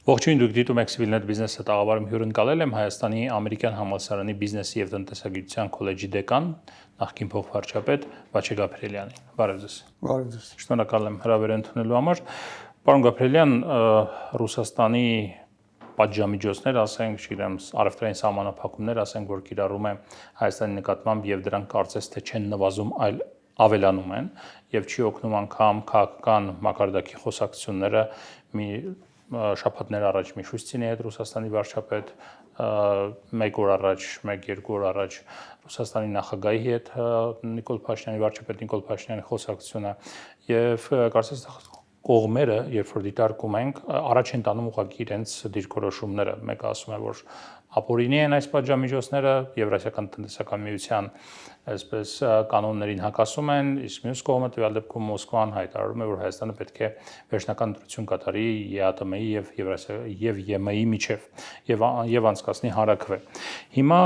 Ողջույն, դուք դիտում եք Civilnet Business-ը, տաղավարում հյուրընկալել եմ Հայաստանի Ամերիկյան համալսարանի բիզնեսի եւ տնտեսագիտության քոլեջի դեկան, նախկին փոխվարչապետ Վաչե Գաբրիելյանին։ Բարև ձեզ։ Բարև ձեզ։ Շնորհակալ եմ հրավեր ընդունելու համար։ Պարոն Գաբրիելյան, Ռուսաստանի պատժամիջոցներ, ասենք, չգիտեմ, առևտրային սահմանափակումներ, ասենք, որ կիրառում է Հայաստանի նկատմամբ եւ դրանք կարծես թե չեն նվազում, այլ ավելանում են եւ չի օգնում անգամ քաղաքական մակարդակի խոսակցությունները մի շաբաթներ առաջ Միշուստինի հետ Ռուսաստանի վարչապետ, մեկ օր առաջ, 1-2 օր առաջ Ռուսաստանի նախագահի հետ Նիկոլ Փաշինյանի վարչապետ Նիկոլ Փաշինյանի խոսակցությունը եւ կարծես կողմերը, երբ որ դիտարկում ենք, առաջ են տանում ուղղակի իրենց դիրքորոշումները։ Մեկը ասում է, որ ապօրինի են այս պատժամիջոցները, Եվրասիական տնտեսական միության այսպես կանոններին հակասում են, իսկ մյուս կողմը տվյալ դեպքում Մոսկվան հայտարարում է, որ Հայաստանը պետք է վերջնական ընտրություն կատարի ԵԱՏՄ-ի եւ ԵՄ-ի միջև եւ անցկացնի հարաքվե։ Հիմա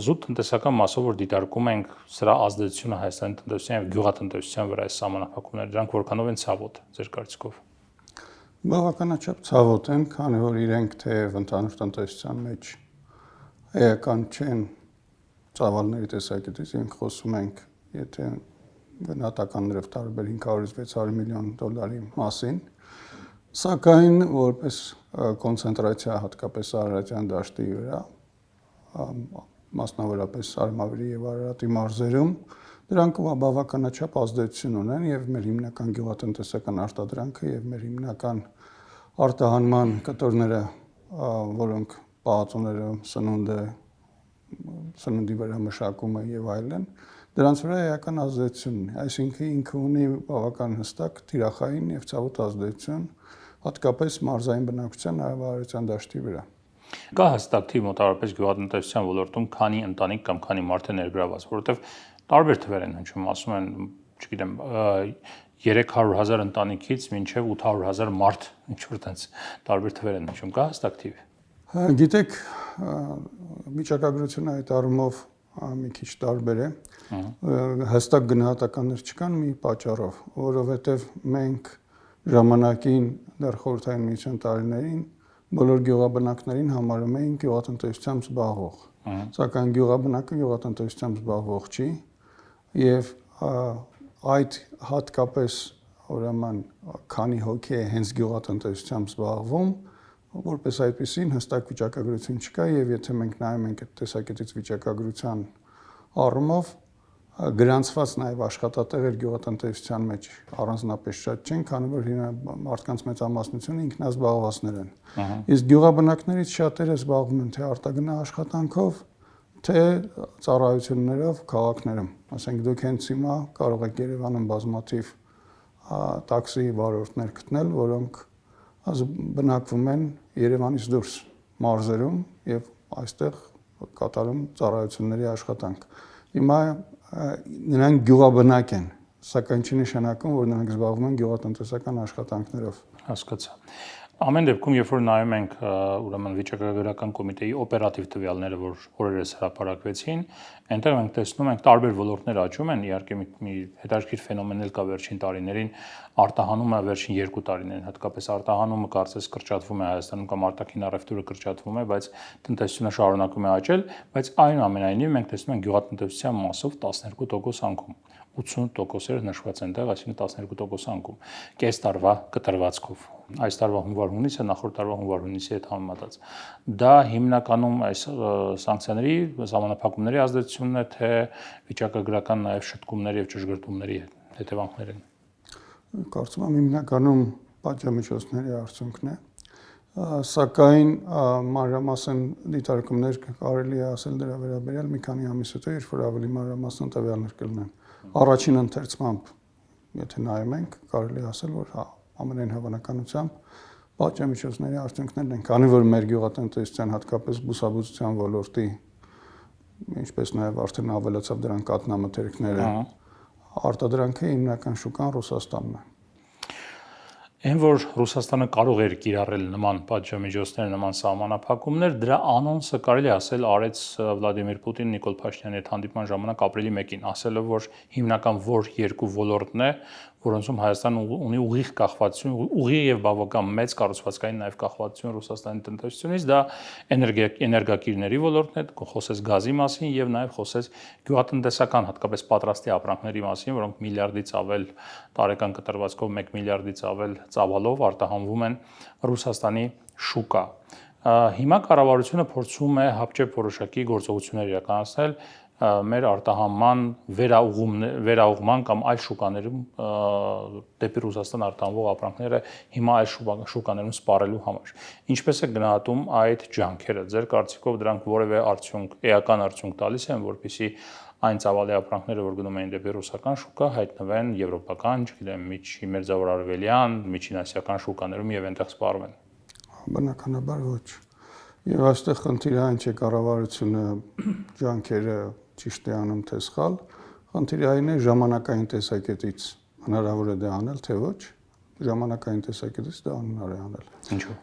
զուտ տնտեսական մասով որ դիտարկում ենք սրա ազդեցությունը Հայաստանի տնտեսության եւ գյուղատնտեսության վրա այս սահմանափակումները, դրանք որքանով են ցավոտ ձեր կարծիքով։ Բավականաչափ ցավոտ են, քանի որ իրենք թեև ընդհանուր տնտեսության մեջ էական չեն ծավալների տեսակետից, մենք խոսում ենք, եթե գնահատականներով տարբեր 500-600 միլիոն դոլարի մասին, սակայն որպես կոնցենտրացիա հատկապես Արարատյան դաշտի վրա, մասնավորապես Արմավիրի եւ Արարատի մարզերում, դրանք բավականաչափ ազդեցություն ունեն եւ մեր հիմնական գյուղատնտեսական արտադրանքը եւ մեր հիմնական արտահանման կտորները, որոնք պահածոները, սննդի վրա մշակումը եւ այլն, դրանց վրա էական ազդեցություն ունի, այսինքն ինքը ունի բավական հստակ թիրախային եւ ցավոտ ազդեցություն, հատկապես մարզային բնակչության Արարատյան դաշտի վրա։ Կա հստակ թիվ մոտավորապես գյուղատնտեսության ոլորտում քանի ընտանիք կամ քանի մարդ է ներգրաված, որովհետեւ տարբեր թվեր են հնչում, ասում են, չգիտեմ, 300,000 ընտանիքից մինչև 800,000 մարդ, ինչ-որ տենց տարբեր թվեր են հնչում, կա հստակ թիվ։ Գիտեք, վիճակագրությունը այդ առումով մի քիչ տարբեր է, հստակ գնահատականներ չկան մի պատճառով, որովհետև մենք ժամանակին դեռ խորհրդային միության տարիներին բոլոր գյուղաբնակներին համարում էին գյուղատնտեսությամբ զբաղվող, սակայն գյուղաբնակը գյուղատնտեսությամբ զբաղվող չի եւ այդ հատկապես ուրեմն քանի հոգի է հենց գյուղատնտեսությամբ զբաղվում, որպես այդպեսին հստակ վիճակագրություն չկա եւ եթե մենք նայում ենք այդ տեսակետից վիճակագրության առումով գրանցված նաեւ աշխատատեղեր գյուղատնտեսության մեջ առանձնապես շատ չեն, քանի որ մարդկանց մեծամասնությունը ինքնազբաղվածներ են։ Իսկ գյուղաբնակներից շատերը զբաղվում են թե արտագնա աշխատանքով, թե ծառայություններով քաղաքներում։ Ասենք դուք հենց հիմա կարող եք Երևանում բազմաթիվ տաքսի վարորդներ գտնել, որոնք բնակվում են Երևանից դուրս մարզերում եւ այստեղ կատարում ծառայությունների աշխատանք։ Հիմա նրանք գյուղաբնակ են, սակայն չի նշանակում, որ նրանք զբաղվում են գյուղատնտեսական աշխատանքներով։ Հասկացա։ Ամեն դեպքում, երբ որ նայում ենք ուրեմն վիճակագրական կոմիտեի օպերատիվ տվյալները, որ օրերս հրապարակվեցին, այնտեղ մենք տեսնում ենք տարբեր ոլորտներ աճում են, իհարկե մի հետաքրքիր ֆենոմեն էլ կա վերջին տարիներին, արտահանումը վերջին 2 տարիներին, հատկապես արտահանումը կարծես կրճատվում է Հայաստանում կամ արտաքին առևտուրը կրճատվում է, բայց տնտեսությունը շարունակում է աճել, բայց այնուամենայնիվ մենք տեսնում ենք գյուղատնտեսության մասով 12% անկում, 80%-ը նշված են տեղ, այսինքն 12% անկում, կես տարվա կտրվածքով, այս տարվա հունվար-հունիսը նախորդ տարվա հունվար-հունիսի հետ համեմատած։ Դա հիմնականում այս սանկցիաների, սահմանափակումների ազդեցությունն է, թե վիճակագրական նաև շտկումների եւ ճշգրտումների հետևանքներ են։ Կարծում եմ հիմնականում պատժամիջոցների արդյունքն է, սակայն մանրամասն դիտարկումներ կարելի է ասել դրա վերաբերյալ մի քանի ամիս հետո, երբ որ ավելի մանրամասն տվյալներ կլինեն։ Առաջին ընթերցմամբ, եթե նայում ենք, կարելի է ասել, որ ամենայն հավանականությամբ պատժամիջոցների արդյունքներն են, քանի որ մեր գյուղատնտեսության հատկապես բուսաբուծության ոլորտի, ինչպես նաև արդեն ավելացավ դրան կաթնամթերքները, արտադրանքը հիմնական շուկան Ռուսաստանն է։ Այն որ Ռուսաստանը կարող էր կիրառել նման պատժամիջոցներ, նման սահմանափակումներ, դրա անոնսը կարելի ասել արեց Վլադիմիր Պուտինն Նիկոլ Փաշինյանի հետ հանդիպման ժամանակ ապրիլի 1-ին, ասելով որ հիմնական որ երկու ոլորտն է, որոնցում Հայաստանը ունի ուղիղ կախվածություն, ուղիղ եւ բավական մեծ կառուցվածքային նաեւ կախվածություն Ռուսաստանի տնտեսությունից, դա էներգակիրների ոլորտն է, խոսես գազի մասին եւ նաեւ խոսես գյուղատնտեսական, հատկապես պատրաստի ապրանքների մասին, որոնք միլիարդից ավել տարեկան կտրվածքով 1 միլիարդից ավել ծավալով արտահանվում են Ռուսաստանի շուկա։ Հիմա կառավարությունը փորձում է հապճեպ որոշակի գործողություններ իրականացնել մեր արտահանման վերաուղման կամ այլ շուկաներում դեպի Ռուսաստան արտահանվող ապրանքները հիմա այլ շուկաներում սպառելու համար։ Ինչպես է գնահատում այդ ջանքերը։ Ձեր կարծիքով դրանք որևէ էական արդյունք տալիս են, որպեսզի այն ծավալի ապրանքները, որ գնում են դեպի ռուսական շուկա, հայտնվեն եվրոպական, չգիտեմ, մերձավոր արևելյան, միջին ասիական շուկաներում եւ այնտեղ սպառվեն։ Բնականաբար ոչ։ Եվ այստեղ խնդիրը այն չէ կառավարությունը ջանքերը ճիշտ է անում թե սխալ, խնդիրը այն է ժամանակային տեսակետից հնարավոր է դա անել, թե ոչ, ժամանակային տեսակետից դա անհնար է անել։ Ինչու՞։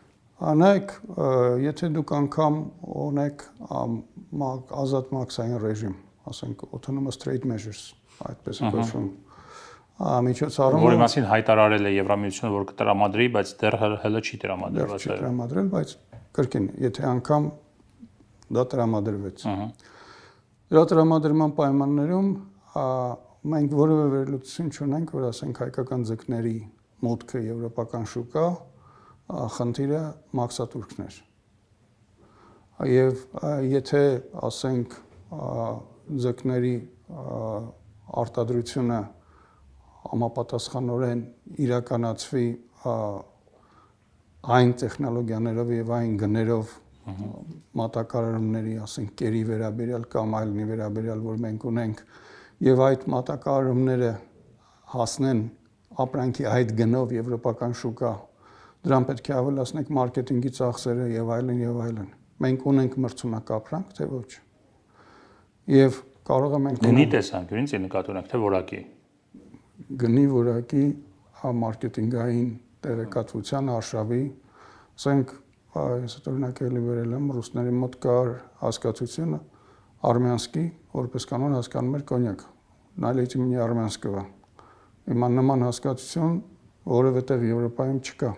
Անայք, եթե դուք անգամ ունեք ազատ մաքսային ռեժիմ, ասենք autonomous trade measures, այդպես է կոչվում, միջոցառումը, որի մասին հայտարարել է Եվրամիությունը, որ կտրամադրի, բայց դեռ հələ չի տրամադրված։ Չի տրամադրել, բայց կրկին, եթե անգամ դա տրամադրվեց։ Դրա տրամադրման պայմաններում մենք որևէ վերլուծություն չունենք, որ ասենք հայկական ձկների մուտքը եվրոպական շուկա խնդիրը մաքսատուրքն էր։ Եվ եթե ասենք ձկների արտադրությունը համապատասխանորեն իրականացվի այն տեխնոլոգիաներով եւ այն գներով մատակարարումների, ասենք կերի վերաբերյալ կամ այլնի վերաբերյալ, որ մենք ունենք, եւ այդ մատակարարումները հասնեն ապրանքի այդ գնով եվրոպական շուկա, դրան պետք է ավելացնենք մարքեթինգի ծախսերը եւ այլն եւ այլն։ Մենք ունենք մրցունակ ապրանք, թե ոչ։ Եվ կարող է մենք գնի տեսանկյունից նկատի ունենք, թե որակի։ Գնի որակի մարքեթինգային տեղեկատվության արշավի, ասենք, ես օրինակ էլի վերել եմ, ռուսների մոտ կար հասկացությունը արմյանսկի, որպես կանոն հասկանում էր կոնյակ, նայլեյտի մինի արմյանսկվա։ Հիմա նման հասկացություն որևէ տեղ Եվրոպայում չկա։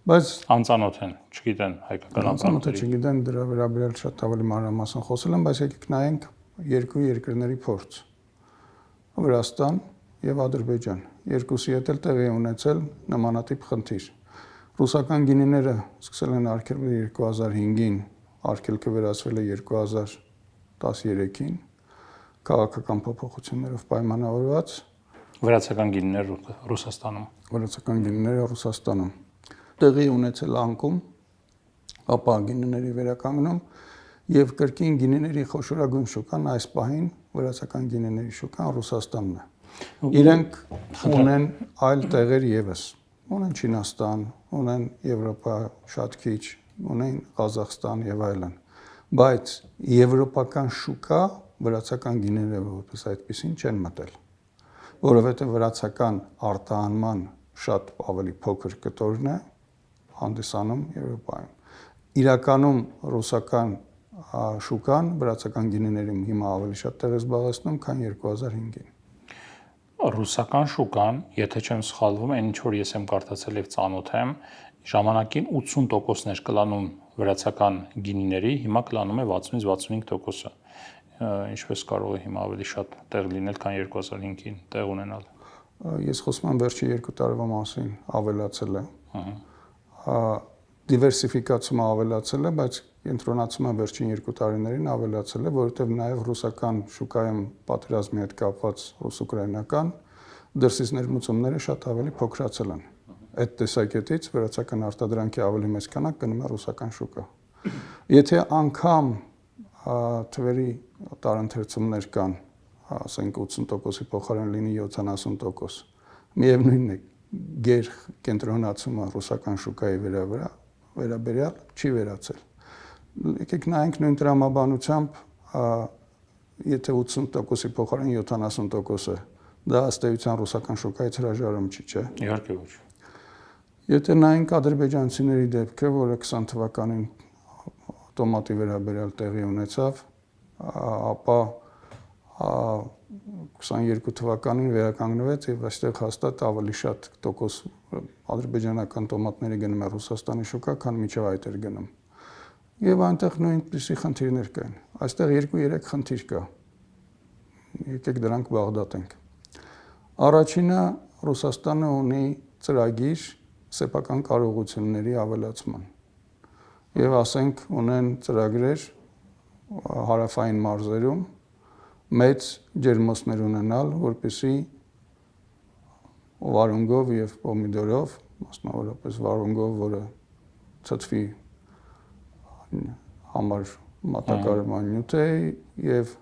Բայց անծանոթ են, չգիտեն հայկական անծանոթը չգիտեն, դրա վերաբերյալ շատ ավելի մանրամասն խոսել եմ, բայց եկեք նայենք երկու երկրների փորձ։ Վրաստան եւ Ադրբեջան։ Երկուսի հետ էլ տեղի է ունեցել նմանատիպ խնդիր։ Ռուսական գինիները սկսել են արգելվել 2005-ին, արգելքը վերացվել է 2013-ին, քաղաքական փոփոխություններով պայմանավորված։ Վրացական գինիներ Ռուսաստանում։ Վրացական գինիները Ռուսաստանում տեղի ունեցել անկում, ապա գինիների վերականգնում եւ կրկին գինիների խոշորագույն շուկան այս պահին վրացական գինիների շուկան Ռուսաստանն է։ Իրենք ունեն այլ տեղեր եւս, ունեն Չինաստան, ունեն Եվրոպա շատ քիչ, ունեն Ղազախստան եւ այլն, բայց եվրոպական շուկա վրացական գինիները որպես այդպեսին չեն մտել, որովհետեւ վրացական արտահանման շատ ավելի փոքր կտորն է հանդիսանում Եվրոպայում։ Իրականում ռուսական շուկան վրացական գինիներում հիմա ավելի շատ տեղ է զբաղեցնում, քան 2005-ին։ Ռուսական շուկան, եթե չեմ սխալվում, այն ինչ որ ես եմ կարդացել եւ ծանոթ եմ, ժամանակին 80%-ներ կլանում վրացական գինիների, հիմա կլանում է 60-ից 65%-ը։ Ինչպես կարող է հիմա ավելի շատ տեղ լինել, քան 2005-ին տեղ ունենալ։ Ես խոսում եմ վերջի 2 տարվա մասին, ավելացել է։ Դիվերսիֆիկացումը ավելացել է, բայց կենտրոնացումը վերջին 2 տարիներին ավելացել է, որովհետև նաև ռուսական շուկայում պատերազմի հետ կապված ռուս-ուկրաինական դրսից ներմուծումները շատ ավելի փոքրացել են։ Այդ տեսակետից վրացական արտադրանքի ավելի մեծ քանակ գնում է ռուսական շուկա։ Եթե անգամ թվերի տարընթերցումներ կան, ասենք 80%-ի փոխարեն լինի 70%, միևնույնն է, գեր կենտրոնացումը ռուսական շուկայի վերաբերյալ չի վերացել։ Եկեք նայենք նույն տրամաբանությամբ, եթե 80%-ի փոխարեն 70%-ը, դա ըստ էության ռուսական շուկայից հրաժարում չի, չէ՞։ Իհարկե ոչ։ Եթե նայենք ադրբեջանցիների դեպքը, որը 20 թվականին տոմատի վերաբերյալ տեղի ունեցավ, ապա 22 թվականին վերականգնվեց եւ այստեղ հաստատ ավելի շատ տոկոս ադրբեջանական տոմատների գնում է Ռուսաստանի շուկա, քան միջև այդ էր գնում։ Եվ այնտեղ նույնպիսի խնդիրներ կային։ Այստեղ 2-3 խնդիր կա։ Եկեք դրանք բաղդատենք։ Առաջինը Ռուսաստանը ունի ծրագիր սեփական կարողությունների ավելացման։ Եվ ասենք ունեն ծրագրեր հարավային մարզերում մեծ ջերմոցներ ունենալ, որպեսզի վարունգով եւ պոմիդորով, մասնավորապես վարունգով, որը ցածվի համար մատակարարման նյութ է եւ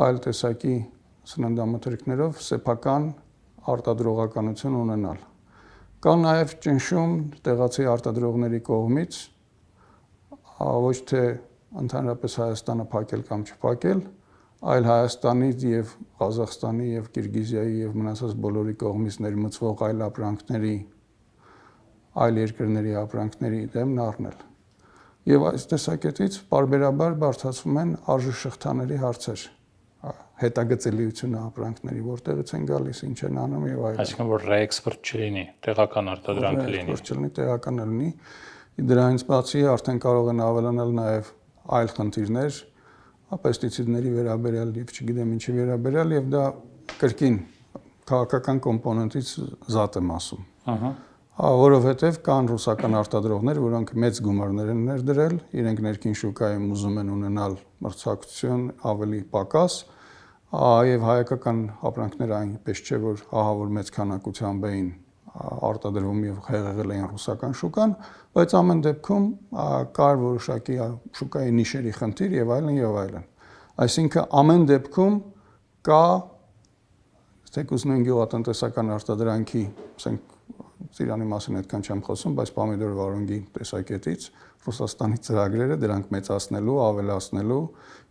այլ տեսակի սննդամթերքներով սեփական արտադրողականություն ունենալ։ Կա նաև ճնշում տեղացի արտադրողների կողմից, ոչ թե ընդհանրապես Հայաստանը փակել կամ չփակել, այլ Հայաստանից եւ Ղազախստանի եւ Կիրգիզիայի եւ մնացած բոլորի կողմից ներմուծվող այլ ապրանքների, այլ երկրների ապրանքների դեմ առնել։ Եվ այս տեսակետից պարբերաբար բարձրացվում են արժեշղթաների հարցեր, հետագծելիությունը ապրանքների, որտեղից են գալիս, ինչ են անում եւ այլն։ Այսինքն որ ռեէքսպորտ չլինի, տեղական արտադրանք լինի։ Ռեէքսպորտ չլինի, տեղական լինի։ Դրանից բացի արդեն կարող են ավելանալ նաեւ այլ խնդիրներ, պեստիցիդների վերաբերյալ եւ չգիտեմ ինչի վերաբերյալ եւ դա կրկին քաղաքական կոմպոնենտից զատ եմ ասում։ Որովհետեւ կան ռուսական արտադրողներ, որոնք մեծ գումարներ են ներդրել, իրենք ներքին շուկայում ուզում են ունենալ մրցակցություն ավելի պակաս, եւ հայկական ապրանքները այնպես չէ, որ ահավոր մեծ քանակությամբ էին արտադրվում եւ հեղեղել էին ռուսական շուկան, բայց ամեն դեպքում կար որոշակի շուկայի նիշերի խնդիր եւ այլն եւ այլն։ Այսինքն ամեն դեպքում կա թեկուզ նույն գյուղատնտեսական արտադրանքի, ասենք Ծիրանի մասին այդքան չեմ խոսում, բայց պոմիդոր վարունգի տեսակետից Ռուսաստանի ծրագրերը դրանք մեծացնելու, ավելացնելու,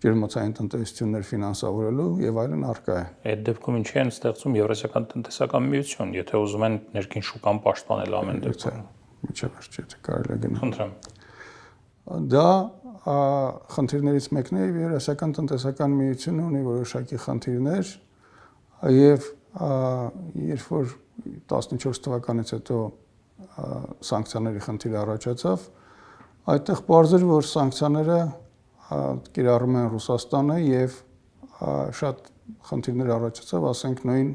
ջերմոցային տնտեսություններ ֆինանսավորելու եւ այլն առկա է։ Այդ դեպքում ինչի են ստեղծում Եվրասիական տնտեսական միություն, եթե ուզում են ներքին շուկան պաշտպանել ամեն դեպքում։ Միջև վերջ եթե կարելի է գնալ։ Խնդրեմ։ Դա խնդիրներից մեկն է եւ Եվրասիական տնտեսական միությունը ունի որոշակի խնդիրներ եւ երբ որ 14 թվականից հետո սանկցիաների խնդիրը առաջացավ, այդտեղ պարզ էր, որ սանկցիաները կիրառում են Ռուսաստանը եւ շատ խնդիրներ առաջացավ, ասենք նույն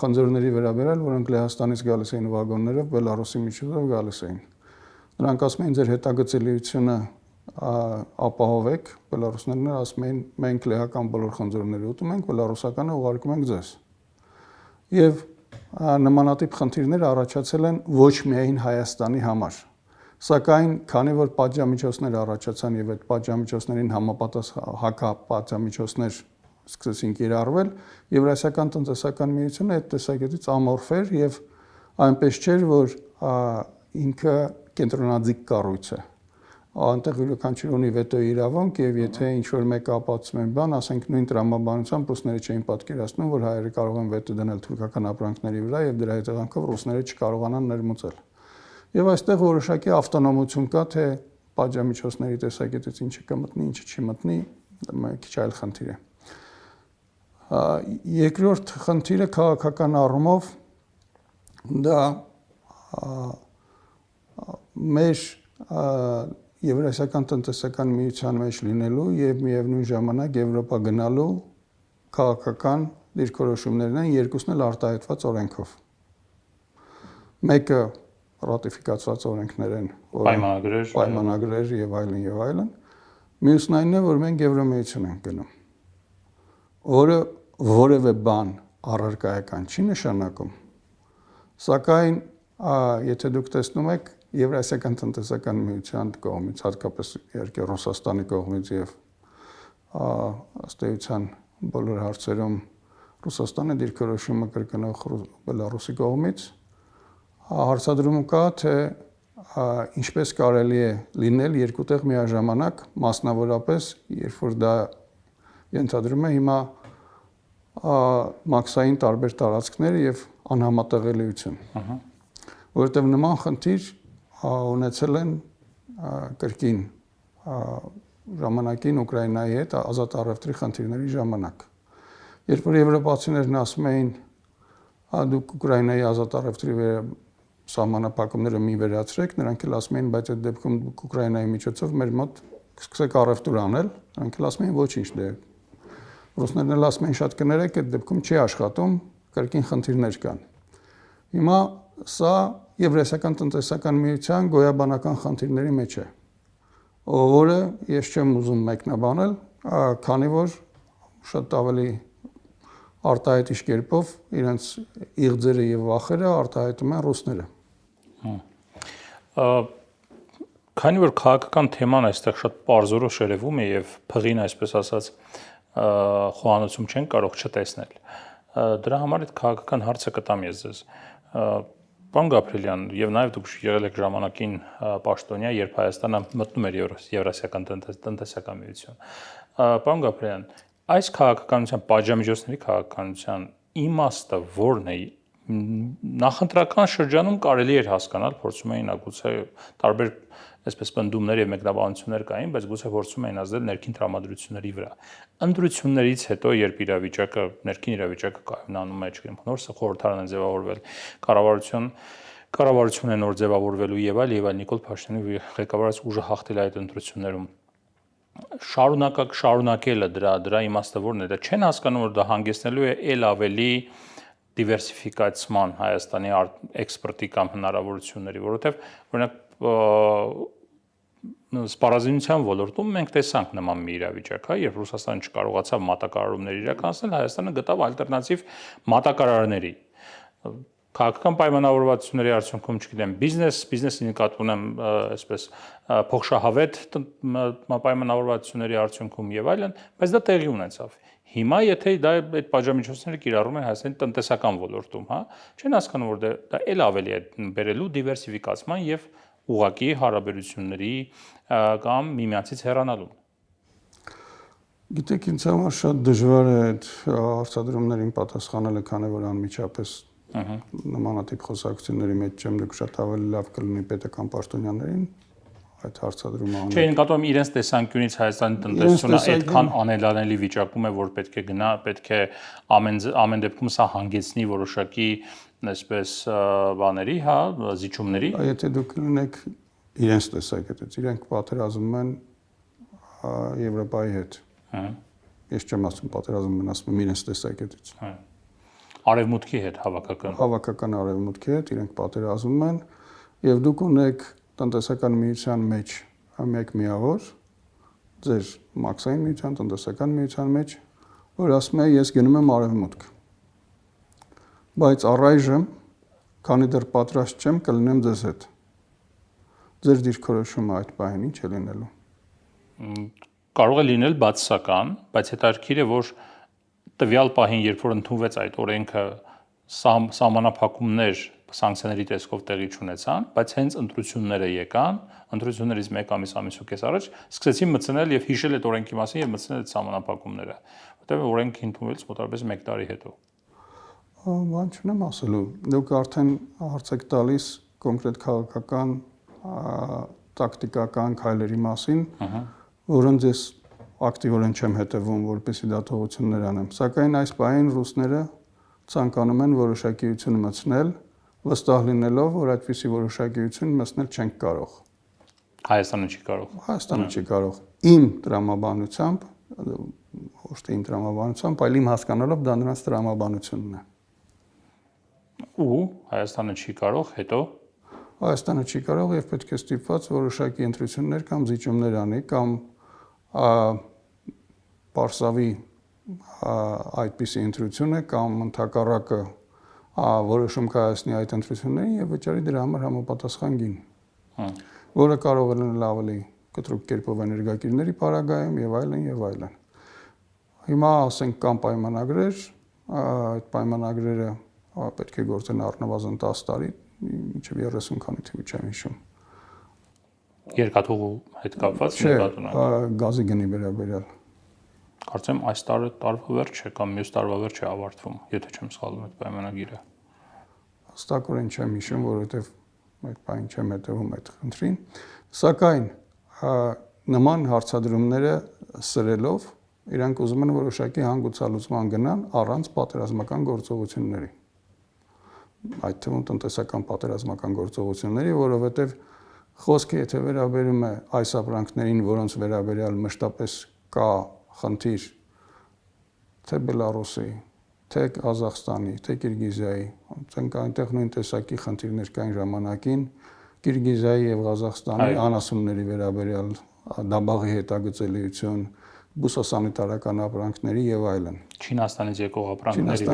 խնձորների վերաբերյալ, որոնք Լեհաստանից գալիս էին վագոններով, Բելարուսի միջոցով գալիս էին։ Նրանք ասում էին ձեր հետագծելիությունը ապահովեք, բելարուսներն ասում էին մենք լեհական բոլոր խնձորները ուտում ենք, բելարուսականը ուղարկում ենք ձեզ։ Եվ նմանատիպ խնդիրներ առաջացել են ոչ միայն Հայաստանի համար, սակայն քանի որ պատժամիջոցներ առաջացան եւ այդ պատժամիջոցներին համապատասխան հակապատժամիջոցներ սկսեցին կիրառվել, Եվրասիական տնտեսական միությունը այդ տեսակետից ամորֆ էր եւ այնպես չէր, որ ինքը կենտրոնաձիգ կառույց է։ Այնտեղ յուրաքանչյուր ունի վետոյի իրավունք եւ եթե ինչ-որ մեկը ապացուցում են բան, ասենք նույն տրամաբանությամբ ռուսները չէին պատկերացնում, որ հայերը կարող են վետո դնել թուրքական ապրանքների վրա եւ դրա հետևանքով ռուսները չկարողանան ներմուծել։ Եվ այստեղ որոշակի ավտոնոմություն կա, թե պատժամիջոցների տեսակետից ինչը կմտնի, ինչը չի մտնի, դա քիչ այլ խնդիր է։ Երկրորդ խնդիրը քաղաքական առումով դա մեր Եվրասիական տնտեսական միության մեջ լինելու եւ միևնույն ժամանակ Եվրոպա գնալու քաղաքական դիրքորոշումներն են, երկուսն էլ արտահայտված օրենքով։ Մեկը ռատիֆիկացված օրենքներ են, պայմանագրեր եւ այլն եւ այլն։ Մյուսն այն է, որ մենք Եվրոմիություն ենք գնում, որը որևէ բան առարկայական չի նշանակում, սակայն եթե դուք տեսնում եք Եվրասիական տնտեսական միության կողմից, հատկապես իհարկե Ռուսաստանի կողմից եւ ըստ էության բոլոր հարցերում Ռուսաստանը դիրքորոշումը կրկնող Բելարուսի կողմից հարցադրում կա, թե ինչպես կարելի է լինել երկու տեղ միաժամանակ, մասնավորապես երբ որ դա ենթադրում է հիմա մաքսային տարբեր տարածքներ եւ անհամատեղելիություն, որովհետեւ նման խնդիր ունեցել են կրկին ժամանակին Ուկրաինայի հետ ազատ առևտրի խնդիրների ժամանակ։ Երբ որ եվրոպացիներն ասում էին, դուք Ուկրաինայի ազատ առևտրի սահմանափակումները մի վերացրեք, նրանք էլ ասում էին, բայց այդ դեպքում դուք Ուկրաինայի միջոցով մեր մոտ սկսեք առևտուր անել, նրանք էլ ասում էին, ոչինչ դե։ Ռուսներն էլ ասում էին, շատ կներեք, այդ դեպքում չի աշխատում, կրկին խնդիրներ կան։ Հիմա սա Եվրասիական տնտեսական միության գոյաբանական խնդիրների մեջ է, որը ես չեմ ուզում մեկնաբանել, քանի որ շատ ավելի արտահայտիչ կերպով իրենց իղձերը եւ վախերը արտահայտում են ռուսները։ Քանի որ քաղաքական թեման այստեղ շատ պարզորոշ երևում է եւ փղին, այսպես ասած, խոհանոցում չեն կարող չտեսնել, դրա համար այդ քաղաքական հարցը կտամ ես ձեզ։ Պարոն Գաբրիելյան, եւ նաեւ դուք եղել եք ժամանակին պաշտոնյա, երբ Հայաստանը մտնում էր Եվրասիական տնտեսական միություն։ Պարոն Գաբրիելյան, այս քաղաքականության, պատժամիջոցների քաղաքականության իմաստը ո՞րն է։ Նախընտրական շրջանում կարելի էր հասկանալ, փորձում էին գուցե տարբեր այսպես պնդումներ եւ մեկնաբանություններ կային, բայց գուցե փորձում էին ազդել ներքին տրամադրությունների վրա։ Ընտրություններից հետո, երբ իրավիճակը, ներքին իրավիճակը կայունանում է, չգիտեմ, նոր խորհրդարան է ձևավորվել, կառավարություն է նոր ձևավորվելու եւ այլ Նիկոլ Փաշինյանի ղեկավարած ուժը հաղթել այդ ընտրություններում։ Շարունակելը դրա իմաստը ո՞րն է։ Դա չեն հասկանում, որ դա հանգեցնելու է ել ավելի դիվերսիֆիկացման Հայաստանի էքսպորտի կամ հնարավորությունների, որովհետեւ օրինակ սպառազինության ոլորտում մենք տեսանք նման մի իրավիճակ, երբ Ռուսաստանը չկարողացավ մատակարարումներ իրականացնել, Հայաստանը գտավ ալտերնատիվ մատակարարների։ Քաղաքական պայմանավորվածությունների արդյունքում, չգիտեմ, բիզնեսի նկատի ունեմ, այսպես փոխշահավետ պայմանավորվածությունների արդյունքում եւ այլն, բայց դա տեղի ունեցավ։ Հիմա եթե դա այդ պատժամիջոցները կիրառում են Հայաստանի տնտեսական ոլորտում, չեն հասկանում, որ դա էլ ավելի է բերելու դիվերսիֆիկացման եւ ուղղակի հարաբերությունների կամ միմյանցից հեռանալու։ Գիտեք, ինձ համար շատ դժվար է այդ հարցադրումներին պատասխանելը, քանի որ անմիջապես նմանատիպ խոսակցությունների մեջ չեմ, դուք շատ ավելի լավ կլինի պետական պաշտոնյաներին այդ հարցադրումը անել։ Չէ, նկատում եմ իրենց տեսանկյունից Հայաստանի տնտեսությունը այդքան անելանելի վիճակում է, որ պետք է ամեն դեպքում սա հանգեցնի որոշակի այսպես բաների, զիջումների։ Եթե դուք լինեք իրենց տեսակետից, իրենք պատերազմում են Եվրոպայի հետ։ Ես չեմ ասում պատերազմում են, ասում եմ իրենց տեսակետից։ Արևմուտքի հետ հավաքական արևմուտքի հետ իրենք պատերազմում են եւ դուք ունեք տնտեսական միության մեջ մեկ միավոր ձեր մաքսային միության, տնտեսական միության մեջ, որ ասում է ես գնում եմ արևմուտք։ Բայց առայժմ, քանի դեռ պատրաստ չեմ, կլինեմ ձեզ հետ։ Ձեր դիրքորոշումը այդ պահին ինչ է լինելու։ Կարող է լինել բացասական, բայց հետաքրքիր է, որ տվյալ պահին, երբ որ ընդունվեց այդ օրենքը, սահմանափակումներ սանկցիաների տեսքով տեղի չունեցան, բայց հենց ընտրությունները եկան, ընտրություններից մեկ ամիս ու կես առաջ սկսեցին մտցնել եւ հիշել այդ օրենքի մասին եւ մտցնել այդ սահմանափակումները, որտեղ օրենքը ընդունվեց մոտավորապես 1 տարի հետո։ Բան չունեմ ասելու։ Դուք արդեն հարց եք տալիս կոնկրետ քաղաքական տակտիկական քայլերի մասին, որոնց ես ակտիվորեն չեմ հետևում, որպեսզի դա թողություններ անեմ։ Սակայն այս պահին ռուսները ցանկանում են որոշակիություն մտցնել, վստահ լինելով, որ այդպիսի որոշակիություն մտցնել չենք կարող։ Հայաստանը չի կարող։ Հայաստանը չի կարող։ Իմ տրամաբանությամբ, ոչ թե իմ տրամաբանությամբ, այլ իմ հասկանալով դա նրանց տրամաբանությունն է։ Ու Հայաստանը չի կարող, հետո Հայաստանը չի կարող եւ պետք է ստիպված որոշակի ընտրություններ կամ զիջումներ անի կամ Պարսավի այդպիսի ընտրությունը կամ ընդհակառակը որոշում կայացնի այդ ընտրություններին եւ վճարի դրա համար համապատասխան գին, որը կարող է լինել ավելի կտրուկ կերպով էներգակիրների պարագայում եւ այլն եւ այլն։ Հիմա ասենք կան պայմանագրեր, այդ պայմանագրերը պետք է գործեն առնվազն 10 տարի, մինչև 30 քանի թիվ չեմ հիշում։ Երկաթուղու հետ կապված նկատունակ։ Գազի գնի վերաբերյալ։ Կարծեմ այս տարվա վերջը կամ մյուս տարվա վերջը ավարտվում, եթե չեմ սխալվում այդ պայմանագիրը։ Հստակորեն չեմ հիշում, որովհետև այդ բանը չեմ հետևում այդ խնդրին։ Սակայն նման հարցադրումները սրելով Իրանք ուզում են որոշակի հանգուցալուծման գնան առանց պատերազմական գործողությունների։ Այդ թվում տնտեսական պատերազմական գործողությունների, որովհետև խոսքը եթե վերաբերում է այս ապրանքներին, որոնց վերաբերյալ մշտապես կա խնդիր թե Բելարուսի, թե Ղազախստանի, թե Կիրգիզիայի, այնտեղ նույն տեսակի խնդիրներ կային ժամանակին, Կիրգիզիայի եւ Ղազախստանի անասունների վերաբերյալ դաբաղի հետագծելիություն, բուսասանիտարական ապրանքների եւ այլն։ Չինաստանից եկող ապրանքների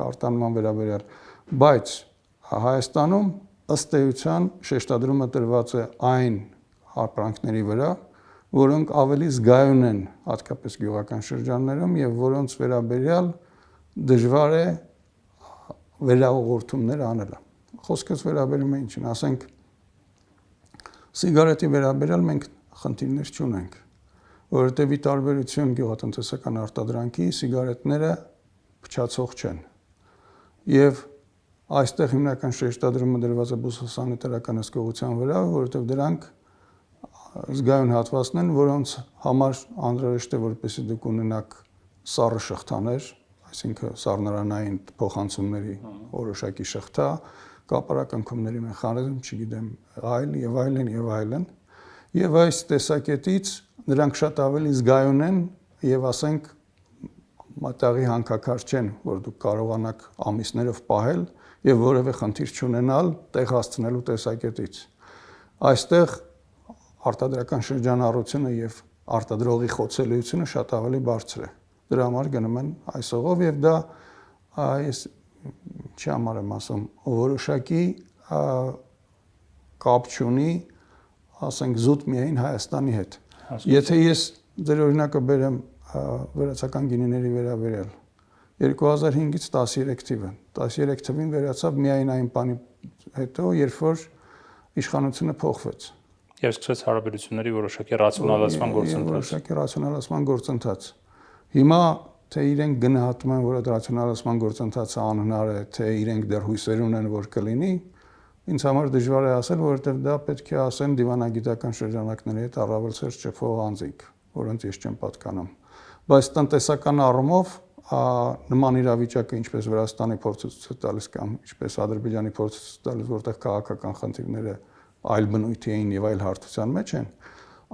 արտանման վերաբերյալ, բայց Հայաստանում ըստ էության շեշտադրումը տրված է այն ապրանքների վրա, որոնք ավելի զգայուն են հատկապես գյուղական շրջաններում եւ որոնց վերաբերյալ դժվար է վերահաղորդումներ անելը։ Խոսքս վերաբերում է ինչին, ասենք սիգարետի վերաբերյալ մենք խնդիրներ չունենք, որովհետեւ ի տարբերություն գյուղատնտեսական արտադրանքի սիգարետները փչացող չեն։ Եվ այստեղ հիմնական շեշտադրումը դրված է բուսասանիտարական հսկողության վրա, որովհետեւ դրանք զգայուն հատվածն են, որոնց համար անհրաժեշտ է, որպեսզի դուք ունենաք սառը շղթաներ, այսինքն սառնարանային փոխանցումների որոշակի շղթա, կապարակնքումների մեխանիզմ, չգիտեմ, այլ եւ այլն եւ այլն։ Եվ այս տեսակետից նրանք շատ ավելի զգայուն են եւ ասենք մատաղի հանքաքար չեն, որ դուք կարողանաք ամիսներով պահել եւ որևէ խնդիր չունենալ տեղ հասցնելու տեսակետից։ Այստեղ արտադրական շրջանառությունը եւ արտադրողի խոցելիությունը շատ ավելի բարձր է։ Դրա համար գնում են այսօղով եւ դա այս չի համար եմ ասում որոշակի կապ չունի, ասենք զուտ միայն Հայաստանի հետ։ Եթե ես ձեր օրինակը բերեմ վրացական գինիների վերաբերյալ 2005-ից 13 թիվը 13 թվին վերացավ միայն այն բանի հետո, երբ որ իշխանությունը փոխվեց։ Եվ սկսեց հարաբերությունների որոշակի ռացիոնալացման գործընթաց։ Որոշակի ռացիոնալացման գործընթաց։ Հիմա թե իրենք գնահատում են, որ այդ ռացիոնալացման գործընթացը անհնար է, թե իրենք դեռ հույսեր ունեն, որ կլինի, ինձ համար դժվար է ասել, որովհետև դա պետք է ասեն դիվանագիտական շրջանակների հետ առավել սերտ շփվող անձինք, որոնց ես չեմ պատկանում։ Բայց տնտեսական առումով նման իրավիճակը ինչպես Վրաստանի փորձը ցույց է տալիս կամ ինչպես Ադրբեջանի փորձը ցույց է տալիս, որտեղ քաղաքական խնդիրները այլ բնույթի էին եւ այլ հարթության մեջ են,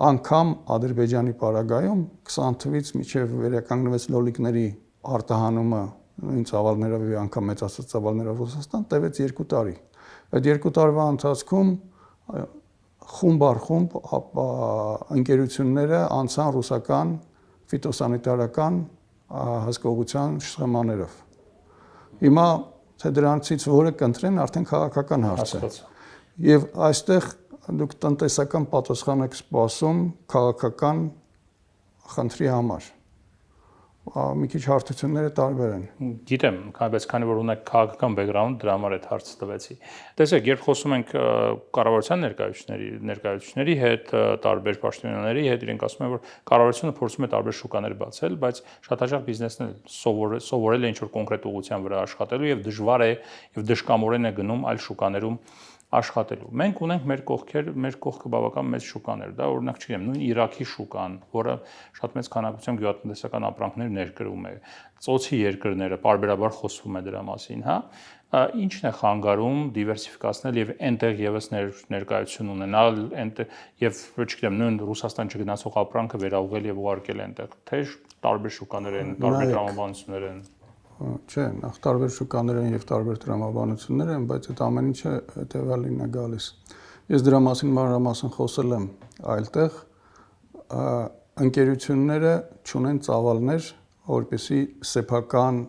անգամ Ադրբեջանի պարագայում 20 թվից մինչև վերականգնվեց լոլիկների արտահանումը նույն ծավալներով եւ անգամ մեծացած ծավալներով Ռուսաստան տևեց 2 տարի։ Այդ 2 տարվա ընթացքում խումբ առ խումբ ընկերությունները անցան ռուսական ֆիտոսանիտարական հսկողության սխեմաներով։ Հիմա թե դրանցից որը կընտրեն արդեն քաղաքական հարց է։ Եվ այստեղ դուք տնտեսական պատասխան եք սպասում քաղաքական խնդրի համար։ Մի քիչ հարթությունները տարբեր են։ Գիտեմ, բայց քանի որ ունեք քաղաքական բեքգրաունդ, դրա համար այդ հարցը տվեցի։ Տեսեք, երբ խոսում ենք կառավարության ներկայացուցիչների հետ, տարբեր պաշտոնյաների հետ, իրենք ասում են, որ կառավարությունը փորձում է տարբեր շուկաներ բացել, բայց շատ հաճախ բիզնեսն էլ սովորել է ինչ-որ կոնկրետ ուղղության վրա աշխատելու եւ դժվար է եւ դժկամորեն է գնում այլ շուկաներում աշխատելու։ Մենք ունենք մեր կողքը բավական մեծ շուկաներ, դա օրինակ չգիտեմ, նույն Իրաքի շուկան, որը շատ մեծ քանակությամբ գյուղատնտեսական ապրանքներ ներկրում է, ծոցի երկրները պարբերաբար խոսվում է դրա մասին, հա։ Ինչն է խանգարում դիվերսիֆիկացնել եւ այնտեղ եւս ներկայություն ունենալ, եւ չգիտեմ, նույն Ռուսաստան չգնացող ապրանքը վերաուղղել եւ ուղարկել այնտեղ, թե տարբեր շուկաներ են, տարբեր տրամաբանություններ են։ Չէ, նախ տարբեր շուկաներ են եւ տարբեր տրամաբանություններ են, բայց այդ ամեն ինչը հետեւյալին է գալիս։ Ես դրա մասին մանրամասն խոսել եմ այլտեղ, ընկերությունները չունեն ծավալներ, որպեսզի սեփական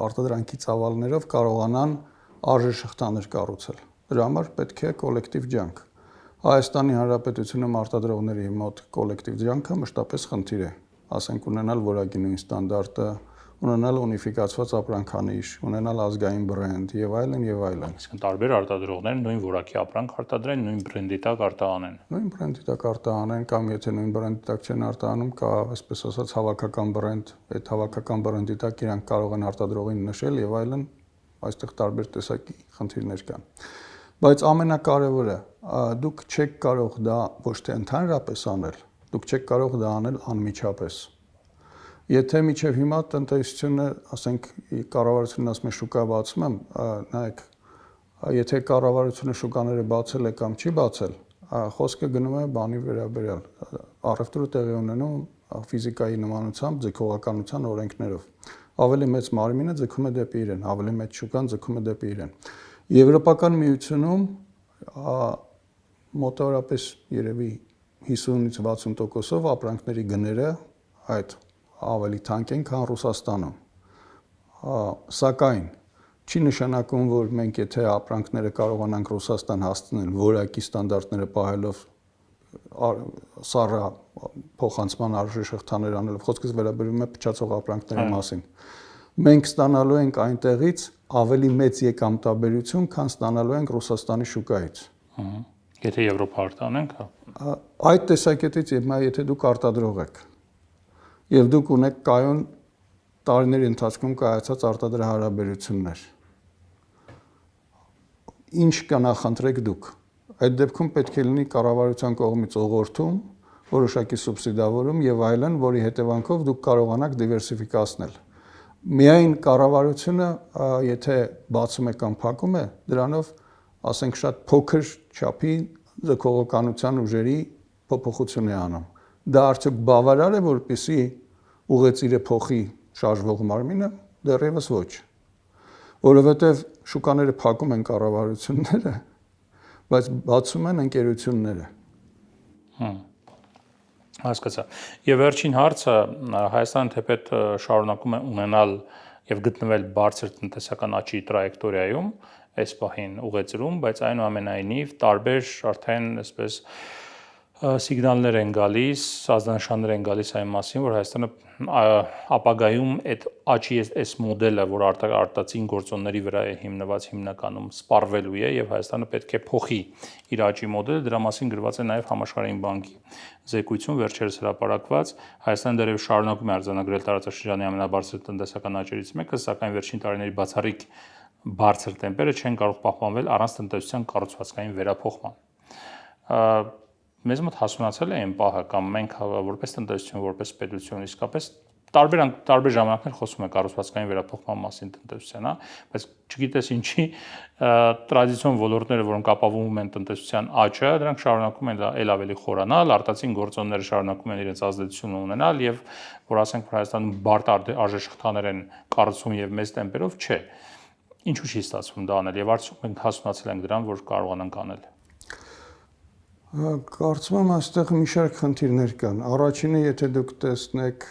արտադրանքի ծավալներով կարողանան արժեշղթաներ կառուցել։ Դրա համար պետք է կոլեկտիվ ջանք։ Հայաստանի Հանրապետությունում արտադրողների մոտ կոլեկտիվ ջանքը մշտապես խնդիր է, ասենք ունենալ որակի նույն ստանդարտը, ունենալ ունիֆիկացված ապրանքանիշ, ունենալ ազգային բրենդ եւ այլն եւ այլն։ Այսինքն տարբեր արտադրողներ նույն որակի ապրանք արտադրեն, նույն բրենդի տակ արտահանեն։ Նույն բրենդի տակ արտահանեն կամ եթե նույն բրենդի տակ չեն արտահանում, կա, այսպես ասած, հավաքական բրենդ, այդ հավաքական բրենդի տակ իրանք կարող են արտադրողին նշել եւ այլն, այստեղ տարբեր տեսակի խնդիրներ կան։ Բայց ամենակարևորը, դուք չեք կարող դա ոչ թե ընդհանրապես անել, դուք չեք կարող դա անել անմիջապես։ Եթե միջև հիմա տնտեսությունը, ասենք, կառավարությունն ասում է շուկա բացում եմ, նայեք, եթե կառավարությունը շուկաները բացել է կամ չի բացել, խոսքը գնում է բանի վերաբերյալ, առևտուրը տեղի ունենում ֆիզիկայի նմանությամբ, ձգողականության օրենքներով։ Ավելի մեծ մարմինը ձգում է դեպի իրեն, ավելի մեծ շուկան ձգում է դեպի իրեն։ Եվրոպական միությունում մոտավորապես երևի 50-ից 60%-ով ապրանքների գները այդ ավելի թանկ են, քան Ռուսաստանում։ Սակայն չի նշանակում, որ մենք եթե ապրանքները կարողանանք Ռուսաստան հասցնել որակի ստանդարտները պահելով սառը փոխանցման արժի շղթաներ անելով, խոսքս վերաբերում է փչացող ապրանքների մասին։ Մենք ստանալու ենք այնտեղից ավելի մեծ եկամտաբերություն, քան ստանալու ենք Ռուսաստանի շուկայից։ Եթե Եվրոպա արտանենք, այդ տեսակետից եթե դուք արտադրող եք եւ դուք ունեք կայուն տարիների ընթացքում կայացած արտադրահարաբերություններ, ինչ կանախընտրեք դուք։ Այդ դեպքում պետք է լինի կառավարության կողմից ուղղորդում, որոշակի սուբսիդավորում եւ այլն, որի հետևանքով դուք կարողանաք դիվերսիֆիկացնել։ Միայն կառավարությունը, եթե բացում է կամ փակում է, դրանով, ասենք, շատ փոքր չափի ձգողականության ուժերի փոփոխություն է անում։ Դա արդյոք բավարար է, որպեսզի ուղեծիրը փոխի շարժվող մարմինը, դեռևս ոչ։ Որովհետև շուկաները փակում են կառավարությունները, բայց բացում են ընկերությունները։ Հասկացա։ Եվ վերջին հարցը, Հայաստանը թեպետ շարունակում է ունենալ եւ գտնվել բարձր տնտեսական աճի տրայեկտորիայում, այս պահին ուղեծրում, բայց այնուամենայնիվ տարբեր արդեն այսպես սիգնալներ են գալիս, ազդանշաններ են գալիս այն մասին, որ Հայաստանը ապագայում այդ աճի այս մոդելը, որ արտածին գործոնների վրա է հիմնված հիմնականում սպառվելու է եւ Հայաստանը պետք է փոխի իր աճի մոդելը, դրա մասին գրված է նաեւ Համաշխարհային բանկի զեկույցում վերջերս հրապարակված։ Հայաստանը դեռևս շարունակում է արձանագրել տարածաշրջանի ամենաբարձր տնտեսական աճերից մեկը, սակայն վերջին տարիների բացառիկ բարձր տեմպերը չեն կարող պահպանվել առանց տնտեսության կառուցվածքային վերափոխման։ Մեզ մոտ հասունացել է այն պահը կամ մենք որպես տնտեսություն, որպես պետություն իսկապես տարբեր ժամանակներ խոսում ենք կառուցվածքային վերափոխման մասին տնտեսության, բայց չգիտես ինչի տրադիցիոն ոլորտները, որոնք ապահովում են տնտեսության աճը, դրանք շարունակում են ել ավելի խորանալ, արտածին գործոնները շարունակում են իրենց ազդեցությունը ունենալ եւ որ ասենք որ Հայաստանում բարդ արժեշղթաներ են կառուցվում եւ մեծ տեմպերով չէ։ Ինչու չի ստացվում դա անել եւ արդյոք մենք հասունացել ենք դրան, որ կարողանանք անել։ Կարծում եմ այստեղ մի շարք խնդիրներ կան։ Առաջինը, եթե դուք տեսնեք,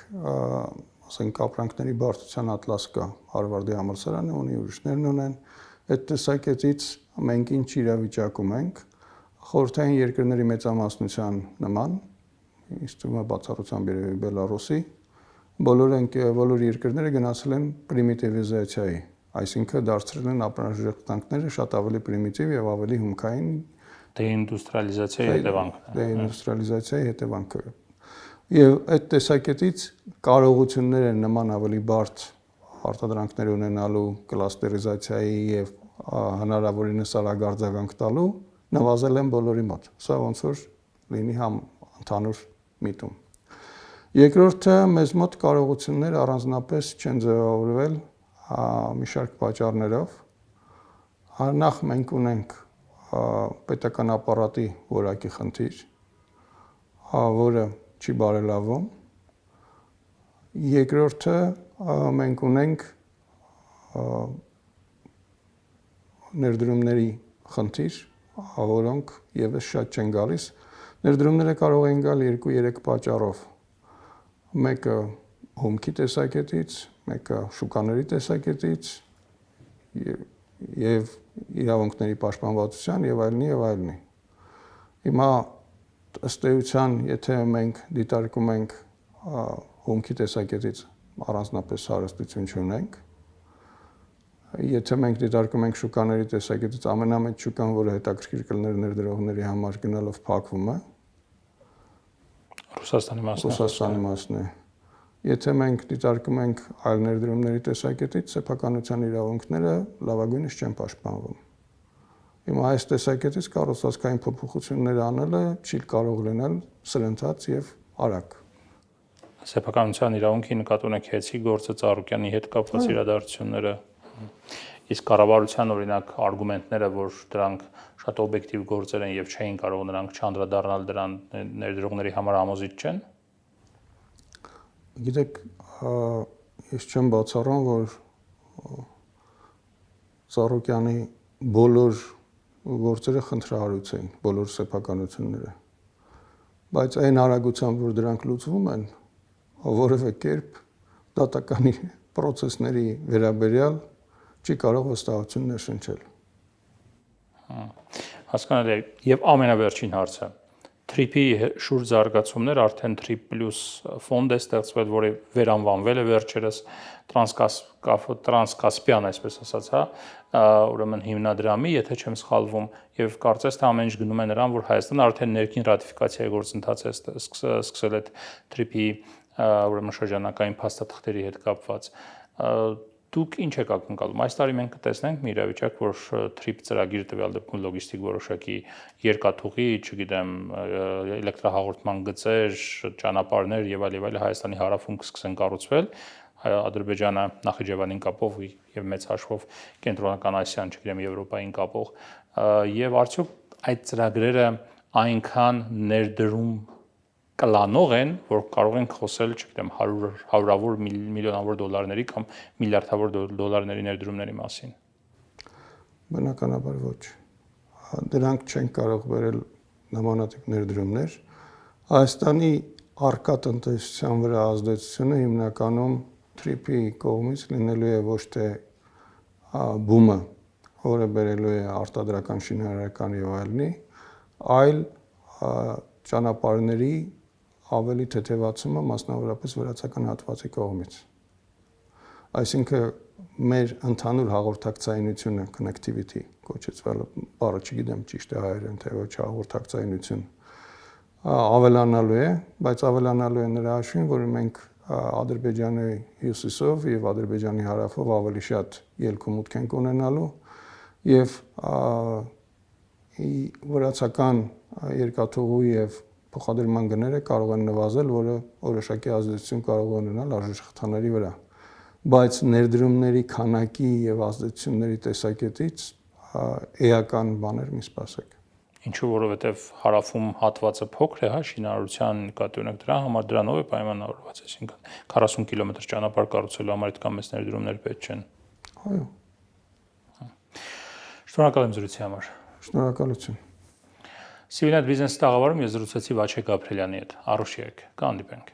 ասենք ապրանքների բարդության ատլաս կա, Հարվարդի համալսարանը ունի, ուրիշներն ունեն, այդ տեսակետից մենք ինչ իրավիճակում ենք, խորհրդային երկրների մեծամասնության նման, ինձ թվում է բացառությամբ երևի Բելարուսի, բոլոր երկրները գնացել են պրիմիտիվիզացիայի, այսինքն դարձրել են ապրանքները շատ ավելի պրիմիտիվ եւ ավելի հումքային դեինդուստրիալիզացիայի հետևանքն է։ Դեինդուստրիալիզացիայի հետևանքը։ Եվ այդ տեսակետից կարողությունները նման ավելի բարդ արտադրանքներ ունենալու, կլաստերիզացիայի եւ հնարավորինս արագ արձագանք տալու նվազել են բոլորի մոտ։ Սա ոնց որ լինի ընդհանուր միտում։ Երկրորդը, մեզ մոտ կարողություններ առանձնապես չեն ձևավորվել մի շարք պատճառներով։ Նախ մենք ունենք պետական ապարատի որակի խնդիր, որը չի բարելավում։ Երկրորդը մենք ունենք ներդրումների խնդիր, որոնք եւս շատ չեն գալիս։ Ներդրումները կարող են գալ 2-3 պատճառով։ Մեկը հումքի տեսակետից, մեկը շուկաների տեսակետից եւ իրավունքների պաշտպանվածության եւ այլնի։ Հիմա ըստ էության, եթե մենք դիտարկում ենք հումքի տեսակետից առանձնապես հարստություն չունենք, եթե մենք դիտարկում ենք շուկաների տեսակետից ամենամեծ շուկան, որը հետաքրքիր կլներ ներդրողների համար գնալով փակվում է, Ռուսաստանի մասն է։ Եթե մենք դիտարկում ենք այլ ներդրումների տեսակետից, սեփականության իրավունքները լավագույնս չեն պաշտպանվում։ Հիմա այս տեսակետից կառուցվածքային փոփոխություններ անելը չի կարող լինել սրընթաց եւ արագ։ Սեփականության իրավունքի նկատի ունեք Հեցի գործը Ծառուկյանի հետ կապված իրադարձությունները, իսկ կառավարության օրինակ արգումենտները, որ դրանք շատ օբյեկտիվ գործեր են եւ չէին կարող նրանք չանդրադառնալ դրան ներդրողների համար համոզիչ չեն։ Գիտեք, ես չեմ բացառում, որ Ծառուկյանի բոլոր գործերը խնդրահարույց էին, բոլոր սեփականությունները, բայց այն արագությամբ, որ դրանք լուծվում են, որևէ կերպ դատականի process-ների վերաբերյալ չի կարող վստահություն ներշնչել։ Հասկանալի է, եւ ամենավերջին հարցը TRIP-ի շուրջ զարգացումներ արդեն TRIP Plus ֆոնդ է ստեղծվել, որը վերանվանվել է վերջերս Տրանսկասպիան, այսպես ասած, հա, ուրեմն հիմնադրամի, եթե չեմ սխալվում, եւ կարծես թե ամեն ինչ գնում է նրան, որ Հայաստանը արդեն ներքին ռատիֆիկացիայի գործընթաց է սկսել այդ TRIP-ի ուրեմն շրջանակային փաստաթղթերի հետ կապված։ Դուք ինչ եք ակնկալում։ Այս տարի մենք կտեսնենք մի իրավիճակ, որ TRIP ծրագիր տվյալ դեպքում լոգիստիկ որոշակի երկաթուղի, չգիտեմ, էլեկտրահաղորդման գծեր, ճանապարհներ եւ այլ Հայաստանի հարավում կսկսեն կառուցվել, Ադրբեջանը Նախիջևանին կապող եւ մեծ հաշվով կենտրոնական Ասիան, չգիտեմ, Եվրոպային կապող, եւ արդյոք այդ ծրագրերը այնքան ներդրում կլանող են, որ կարող են խոսել, չգիտեմ, հարյուրավոր միլիոնավոր դոլարների կամ միլիարդավոր դոլարների ներդրումների մասին։ Բնականաբար ոչ։ Դրանք չեն կարող բերել նմանատիպ ներդրումներ։ Հայաստանի առկա տնտեսության վրա ազդեցությունը հիմնականում TRIP-ի կողմից լինելու է ոչ թե բումը, որը բերելու է արտադրական շինարարական եւ այլնի, այլ ճանապարհների ավելի թեթևացումը, մասնավորապես վրացական հատվածի կողմից։ Այսինքն մեր ընդհանուր հաղորդակցայինությունը connectivity կոչեցվել, բառը չգիտեմ ճիշտ է հայերեն թե ոչ, հաղորդակցայինություն ավելանալու է, բայց ավելանալու է նրա հաշվին, որ մենք Ադրբեջանի հյուսիսով եւ Ադրբեջանի հարավով ավելի շատ ելք ու մուտք ենք ունենալու եւ վրացական երկաթուղու եւ փոխադրման գները կարող են նվազել, որը որոշակի ազդեցություն կարող է ունենալ արժեշղթաների վրա, բայց ներդրումների քանակի եւ ազդեցությունների տեսակետից էական բաներ մի սպասեք։ Ինչու, որովհետև հարավում հատվածը փոքր է, հա, շինարարության նկատի ունեք դրա համար, դրանով է պայմանավորված, այսինքն 40 կիլոմետր ճանապարհ կառուցելու համար այդքան մեծ ներդրումներ պետք չեն։ Այո։ Շնորհակալ եմ զրույցի համար։ Շնորհակալություն։ Civilnet Business տաղավարում ես զրուցեցի Վաչե Գաբրելյանի հետ։ Առուշ եք, կհանդիպենք։